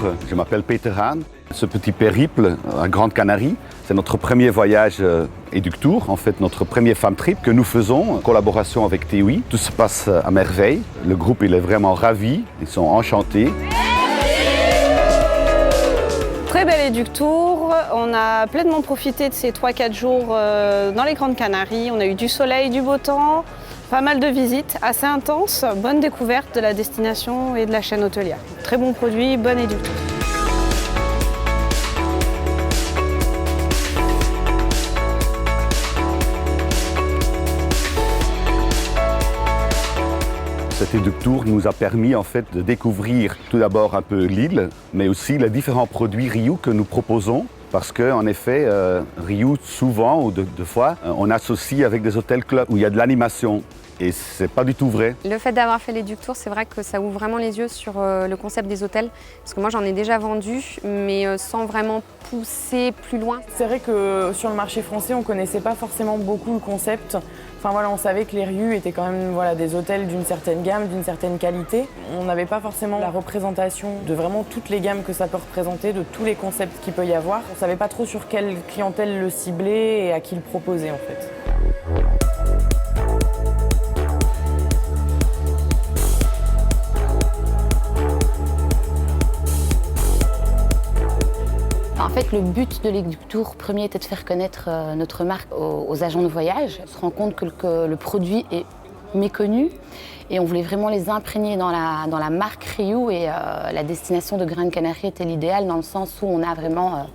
Bonjour, je m'appelle Peter Hahn. Ce petit périple à Grande Canarie, c'est notre premier voyage Eductour, en fait notre premier femme trip que nous faisons en collaboration avec TUI. Tout se passe à merveille, le groupe il est vraiment ravi, ils sont enchantés. Très bel Eductour, on a pleinement profité de ces 3-4 jours dans les Grandes Canaries. On a eu du soleil, du beau temps, pas mal de visites, assez intenses, bonne découverte de la destination et de la chaîne hôtelière. Très bon produit, bon Eductour. Cet Eductour nous a permis en fait de découvrir tout d'abord un peu l'île, mais aussi les différents produits Riu que nous proposons. Parce qu'en effet, Riu, souvent ou deux fois, on associe avec des hôtels clubs où il y a de l'animation. Et c'est pas du tout vrai. Le fait d'avoir fait l'Eductour, c'est vrai que ça ouvre vraiment les yeux sur le concept des hôtels. Parce que moi, j'en ai déjà vendu, mais sans vraiment pousser plus loin. C'est vrai que sur le marché français, on connaissait pas forcément beaucoup le concept. Enfin voilà, on savait que les Riu étaient quand même des hôtels d'une certaine gamme, d'une certaine qualité. On n'avait pas forcément la représentation de vraiment toutes les gammes que ça peut représenter, de tous les concepts qu'il peut y avoir. On savait pas trop sur quelle clientèle le cibler et à qui le proposer en fait. En fait, le but de l'Eductour premier était de faire connaître notre marque aux agents de voyage. On se rend compte que le produit est méconnu et on voulait vraiment les imprégner dans la marque Riu et la destination de Grande Canarie était l'idéal dans le sens où on a vraiment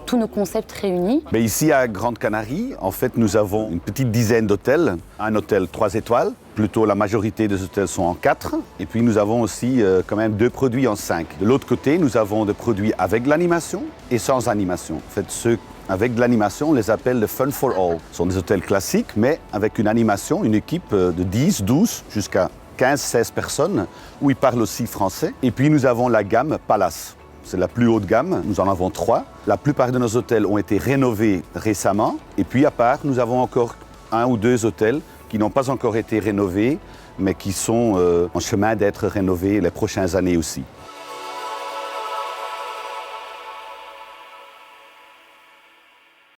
tous nos concepts réunis. Mais ici à Grande Canarie, en fait, nous avons une petite dizaine d'hôtels. Un hôtel 3 étoiles, plutôt la majorité des hôtels sont en 4. Et puis nous avons aussi quand même 2 produits en 5. De l'autre côté, nous avons des produits avec de l'animation et sans animation. En fait, ceux avec de l'animation, on les appelle le Fun for All. Ce sont des hôtels classiques, mais avec une animation, une équipe de 10, 12 jusqu'à 15, 16 personnes, où ils parlent aussi français. Et puis nous avons la gamme Palace. C'est la plus haute gamme, nous en avons 3. La plupart de nos hôtels ont été rénovés récemment. Et puis à part, nous avons encore 1 ou 2 hôtels qui n'ont pas encore été rénovés, mais qui sont en chemin d'être rénovés les prochaines années aussi.